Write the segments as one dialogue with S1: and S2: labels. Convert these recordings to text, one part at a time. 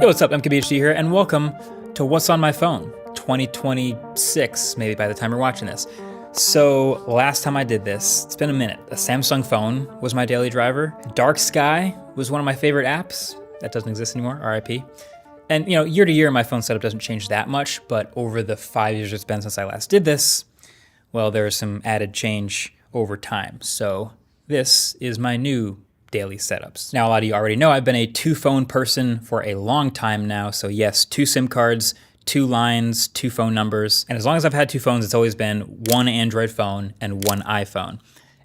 S1: Yo, what's up? MKBHD here, and welcome to What's on My Phone 2026, maybe by the time you're watching this. So, last time I did this, it's been a minute. A Samsung phone was my daily driver. Dark Sky was one of my favorite apps. That doesn't exist anymore, RIP. And, year to year, my phone setup doesn't change that much, but over the 5 years it's been since I last did this, well, there's some added change over time. So, this is my new daily setups. Now, a lot of you already know I've been a two-phone person for a long time now. So yes, 2 SIM cards, 2 lines, 2 phone numbers. And as long as I've had 2 phones, it's always been 1 Android phone and 1 iPhone.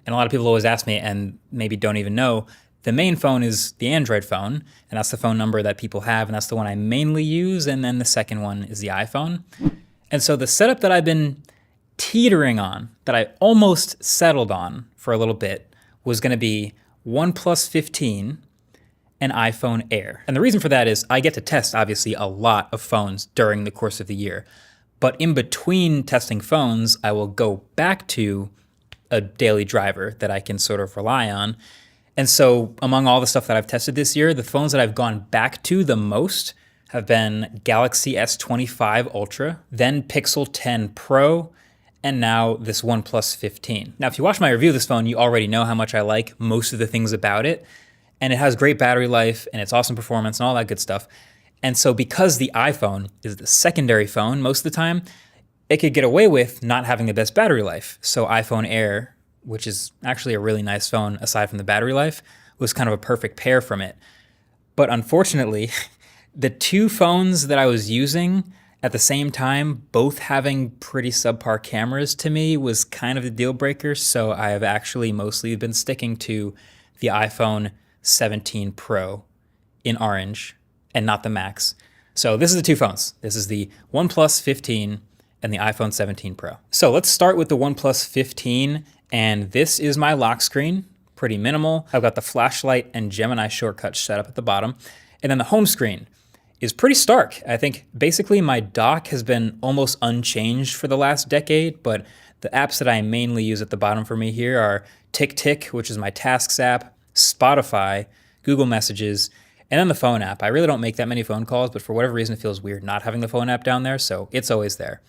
S1: And a lot of people always ask me, and maybe don't even know, the main phone is the Android phone, and that's the phone number that people have, and that's the one I mainly use, and then the second one is the iPhone. And so the setup that I've been teetering on, that I almost settled on for a little bit, was gonna be OnePlus 15 and iPhone Air. And the reason for that is I get to test, obviously, a lot of phones during the course of the year. But in between testing phones, I will go back to a daily driver that I can sort of rely on. And so among all the stuff that I've tested this year, the phones that I've gone back to the most have been Galaxy S25 Ultra, then Pixel 10 Pro, and now this OnePlus 15. Now, if you watch my review of this phone, you already know how much I like most of the things about it. And it has great battery life, and it's awesome performance, and all that good stuff. And so because the iPhone is the secondary phone most of the time, it could get away with not having the best battery life. So iPhone Air, which is actually a really nice phone aside from the battery life, was kind of a perfect pair from it. But unfortunately, the 2 phones that I was using at the same time, both having pretty subpar cameras to me was kind of the deal breaker. So I have actually mostly been sticking to the iPhone 17 Pro in orange and not the Max. So this is the 2 phones. This is the OnePlus 15 and the iPhone 17 Pro. So let's start with the OnePlus 15, and this is my lock screen. Pretty minimal. I've got the flashlight and Gemini shortcut set up at the bottom. And then the home screen is pretty stark. I think basically my dock has been almost unchanged for the last decade, but the apps that I mainly use at the bottom for me here are TickTick, which is my tasks app, Spotify, Google Messages, and then the phone app. I really don't make that many phone calls, but for whatever reason it feels weird not having the phone app down there, so it's always there.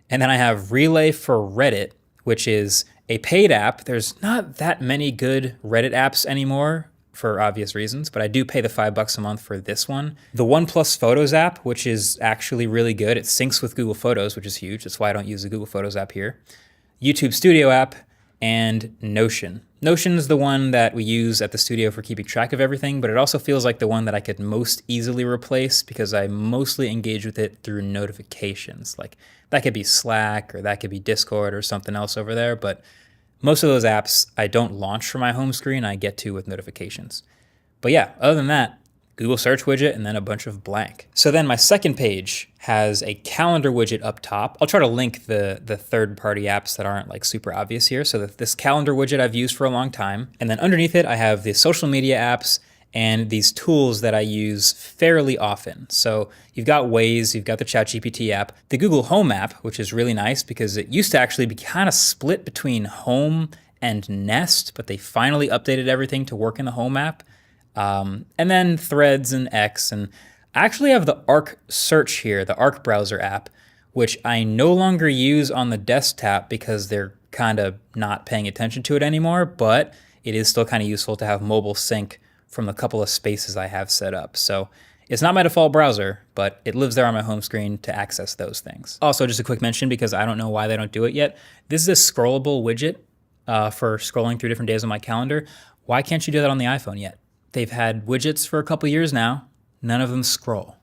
S1: And then I have Relay for Reddit, which is a paid app. There's not that many good Reddit apps anymore, for obvious reasons, but I do pay the $5 a month for this one. The OnePlus Photos app, which is actually really good. It syncs with Google Photos, which is huge. That's why I don't use the Google Photos app here. YouTube Studio app, and Notion. Notion is the one that we use at the studio for keeping track of everything, but it also feels like the one that I could most easily replace because I mostly engage with it through notifications. Like that could be Slack or that could be Discord or something else over there, but most of those apps I don't launch from my home screen, I get to with notifications. But yeah, other than that, Google search widget and then a bunch of blank. So then my second page has a calendar widget up top. I'll try to link the third-party apps that aren't like super obvious here. So that this calendar widget I've used for a long time. And then underneath it, I have the social media apps and these tools that I use fairly often. So you've got Waze, you've got the ChatGPT app, the Google Home app, which is really nice because it used to actually be kind of split between Home and Nest, but they finally updated everything to work in the Home app. And then Threads and X, and I actually have the Arc Search here, the Arc browser app, which I no longer use on the desktop because they're kind of not paying attention to it anymore, but it is still kind of useful to have mobile sync from the couple of spaces I have set up. So it's not my default browser, but it lives there on my home screen to access those things. Also, just a quick mention, because I don't know why they don't do it yet. This is a scrollable widget for scrolling through different days on my calendar. Why can't you do that on the iPhone yet? They've had widgets for a couple years now. None of them scroll.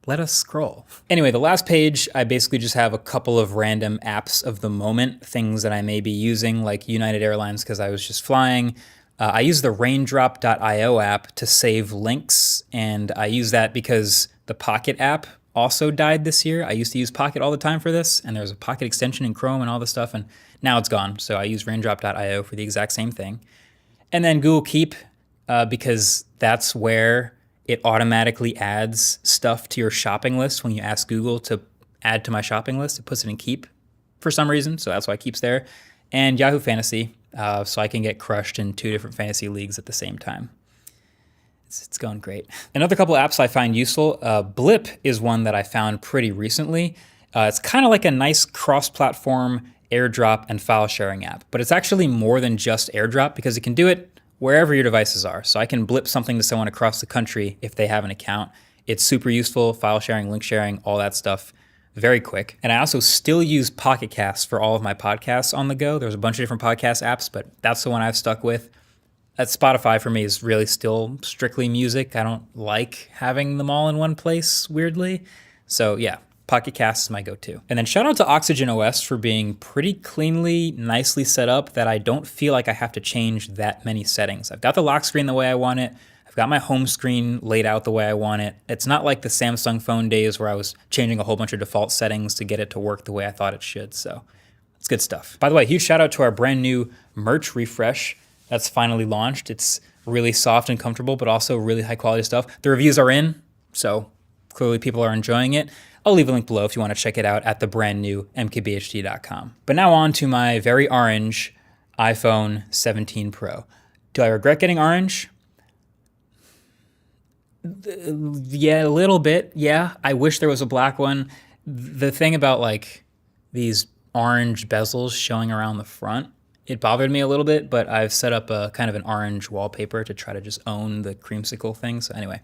S1: Let us scroll. Anyway, the last page, I basically just have a couple of random apps of the moment, things that I may be using, like United Airlines because I was just flying. I use the Raindrop.io app to save links, and I use that because the Pocket app also died this year. I used to use Pocket all the time for this, and there's a Pocket extension in Chrome and all this stuff, and now it's gone. So I use Raindrop.io for the exact same thing. And then Google Keep, because that's where it automatically adds stuff to your shopping list when you ask Google to add to my shopping list. It puts it in Keep for some reason, so that's why Keep's there. And Yahoo Fantasy, so I can get crushed in 2 different fantasy leagues at the same time. It's going great. Another couple apps I find useful. Blip is one that I found pretty recently. It's kind of like a nice cross-platform AirDrop and file sharing app, but it's actually more than just AirDrop because it can do it wherever your devices are. So I can blip something to someone across the country if they have an account. It's super useful, file sharing, link sharing, all that stuff, very quick. And I also still use Pocket Casts for all of my podcasts on the go. There's a bunch of different podcast apps, but that's the one I've stuck with. That Spotify for me is really still strictly music. I don't like having them all in one place, weirdly. So yeah, Pocket Casts is my go-to. And then shout out to Oxygen OS for being pretty cleanly, nicely set up that I don't feel like I have to change that many settings. I've got the lock screen the way I want it. I've got my home screen laid out the way I want it. It's not like the Samsung phone days where I was changing a whole bunch of default settings to get it to work the way I thought it should. So it's good stuff. By the way, huge shout out to our brand new merch refresh that's finally launched. It's really soft and comfortable, but also really high quality stuff. The reviews are in, so clearly people are enjoying it. I'll leave a link below if you want to check it out at the brand new mkbhd.com. But now on to my very orange iPhone 17 Pro. Do I regret getting orange? Yeah, a little bit. Yeah, I wish there was a black one. The thing about like these orange bezels showing around the front, it bothered me a little bit, but I've set up a kind of an orange wallpaper to try to just own the creamsicle thing. So anyway,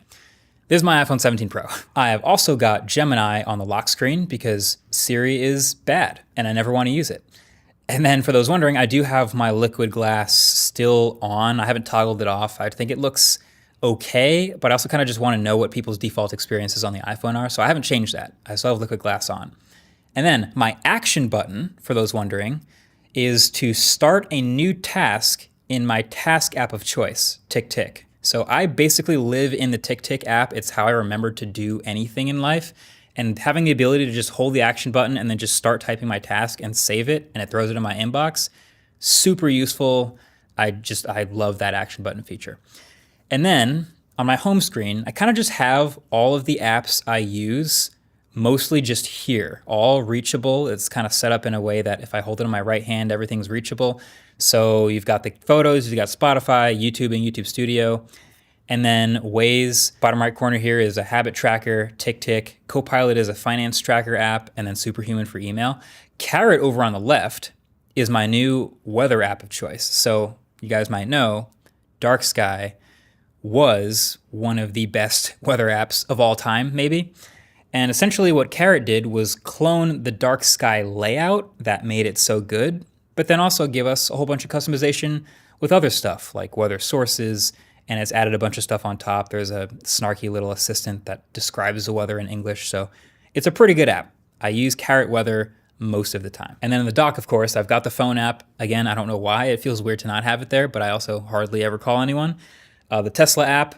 S1: this is my iPhone 17 Pro. I have also got Gemini on the lock screen because Siri is bad and I never want to use it. And then for those wondering, I do have my liquid glass still on. I haven't toggled it off. I think it looks okay, but I also kind of just want to know what people's default experiences on the iPhone are. So I haven't changed that. I still have liquid glass on. And then my action button, for those wondering, is to start a new task in my task app of choice, TickTick. So I basically live in the TickTick app. It's how I remember to do anything in life. And having the ability to just hold the action button and then just start typing my task and save it, and it throws it in my inbox, super useful. I love that action button feature. And then on my home screen, I kind of just have all of the apps I use mostly just here, all reachable. It's kind of set up in a way that if I hold it in my right hand, everything's reachable. So you've got the photos, you've got Spotify, YouTube and YouTube Studio, and then Waze. Bottom right corner here is a habit tracker, TickTick. Copilot is a finance tracker app, and then Superhuman for email. Carrot over on the left is my new weather app of choice. So you guys might know, Dark Sky was one of the best weather apps of all time, maybe. And essentially what Carrot did was clone the Dark Sky layout that made it so good, but then also give us a whole bunch of customization with other stuff like weather sources, and it's added a bunch of stuff on top. There's a snarky little assistant that describes the weather in English, so it's a pretty good app. I use Carrot Weather most of the time. And then in the dock, of course, I've got the phone app. Again, I don't know why. It feels weird to not have it there, but I also hardly ever call anyone. The Tesla app,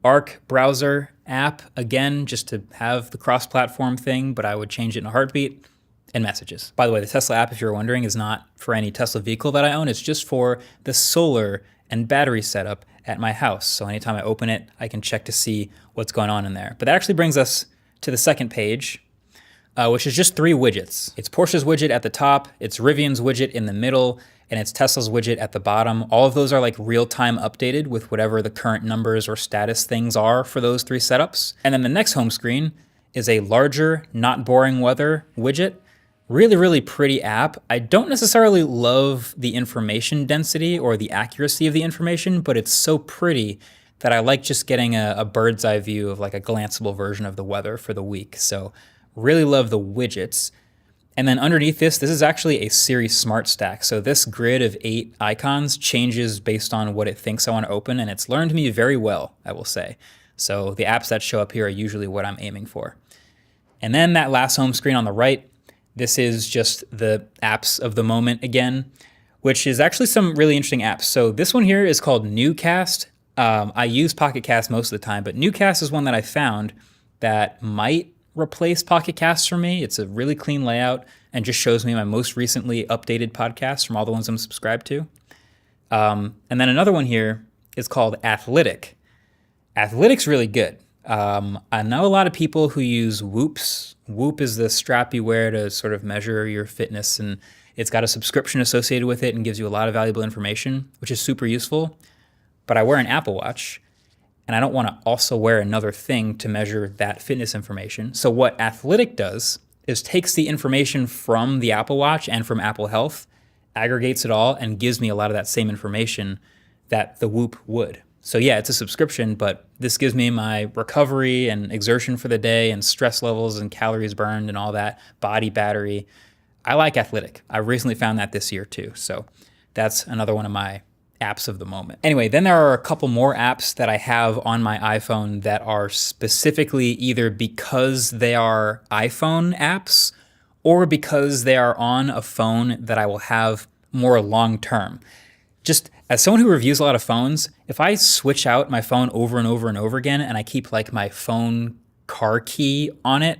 S1: Arc browser app, again, just to have the cross-platform thing, but I would change it in a heartbeat, and messages. By the way, the Tesla app, if you're wondering, is not for any Tesla vehicle that I own. It's just for the solar and battery setup at my house. So anytime I open it, I can check to see what's going on in there. But that actually brings us to the second page, which is just 3 widgets. It's Porsche's widget at the top, it's Rivian's widget in the middle, and it's Tesla's widget at the bottom. All of those are like real-time updated with whatever the current numbers or status things are for those 3 setups. And then the next home screen is a larger, not boring weather widget. Really, really pretty app. I don't necessarily love the information density or the accuracy of the information, but it's so pretty that I like just getting a bird's eye view of like a glanceable version of the weather for the week. So really love the widgets. And then underneath this is actually a Siri Smart Stack. So this grid of 8 icons changes based on what it thinks I want to open, and it's learned me very well, I will say. So the apps that show up here are usually what I'm aiming for. And then that last home screen on the right, this is just the apps of the moment again, which is actually some really interesting apps. So this one here is called Newcast. I use Pocket Cast most of the time, but Newcast is one that I found that might replace Pocket Casts for me. It's a really clean layout and just shows me my most recently updated podcasts from all the ones I'm subscribed to. And then another one here is called Athletic. Athletic's really good. I know a lot of people who use Whoops. Whoop is the strap you wear to sort of measure your fitness, and it's got a subscription associated with it and gives you a lot of valuable information, which is super useful. But I wear an Apple Watch, and I don't want to also wear another thing to measure that fitness information. So what Athletic does is takes the information from the Apple Watch and from Apple Health, aggregates it all, and gives me a lot of that same information that the Whoop would. So yeah, it's a subscription, but this gives me my recovery and exertion for the day and stress levels and calories burned and all that, body battery. I like Athletic. I recently found that this year too. So that's another one of my apps of the moment. Anyway, then there are a couple more apps that I have on my iPhone that are specifically either because they are iPhone apps or because they are on a phone that I will have more long term. Just as someone who reviews a lot of phones, if I switch out my phone over and over and over again and I keep like my phone car key on it,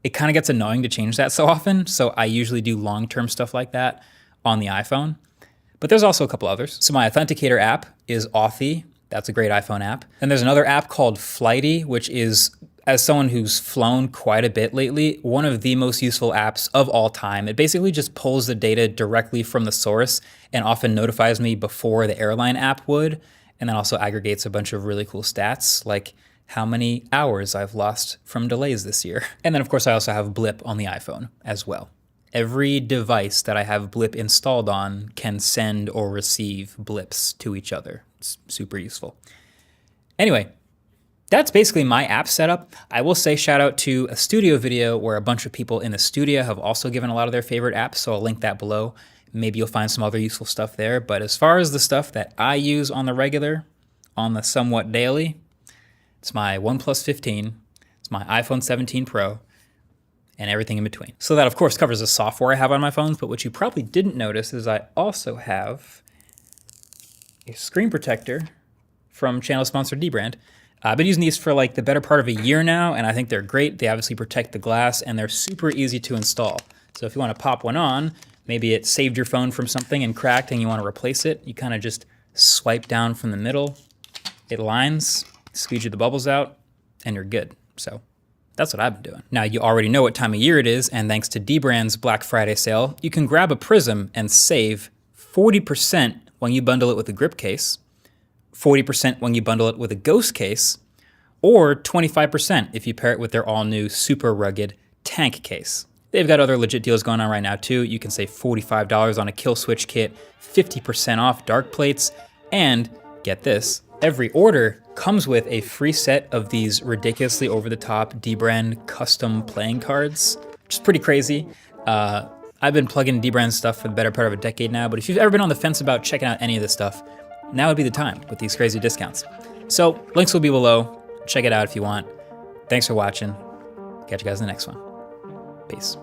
S1: it kind of gets annoying to change that so often. So I usually do long-term stuff like that on the iPhone. But there's also a couple others. So my authenticator app is Authy. That's a great iPhone app. And there's another app called Flighty, which is, as someone who's flown quite a bit lately, one of the most useful apps of all time. It basically just pulls the data directly from the source and often notifies me before the airline app would, and then also aggregates a bunch of really cool stats, like how many hours I've lost from delays this year. And then of course I also have Blip on the iPhone as well. Every device that I have Blip installed on can send or receive blips to each other. It's super useful. Anyway, that's basically my app setup. I will say shout out to a studio video where a bunch of people in the studio have also given a lot of their favorite apps, so I'll link that below. Maybe you'll find some other useful stuff there. But as far as the stuff that I use on the regular, on the somewhat daily, it's my OnePlus 15, it's my iPhone 17 Pro, and everything in between. So that of course covers the software I have on my phones, but what you probably didn't notice is I also have a screen protector from channel sponsor Dbrand. I've been using these for like the better part of a year now, and I think they're great. They obviously protect the glass, and they're super easy to install. So if you want to pop one on, maybe it saved your phone from something and cracked and you want to replace it, you kind of just swipe down from the middle, it lines, squeeze the bubbles out, and you're good. So that's what I've been doing. Now you already know what time of year it is, and thanks to Dbrand's Black Friday sale, you can grab a Prism and save 40% when you bundle it with a grip case, 40% when you bundle it with a ghost case, or 25% if you pair it with their all-new super rugged tank case. They've got other legit deals going on right now too. You can save $45 on a kill switch kit, 50% off dark plates, and get this, every order comes with a free set of these ridiculously over-the-top Dbrand custom playing cards, which is pretty crazy. I've been plugging Dbrand stuff for the better part of a decade now, but if you've ever been on the fence about checking out any of this stuff, now would be the time with these crazy discounts. So links will be below. Check it out if you want. Thanks for watching. Catch you guys in the next one. Peace.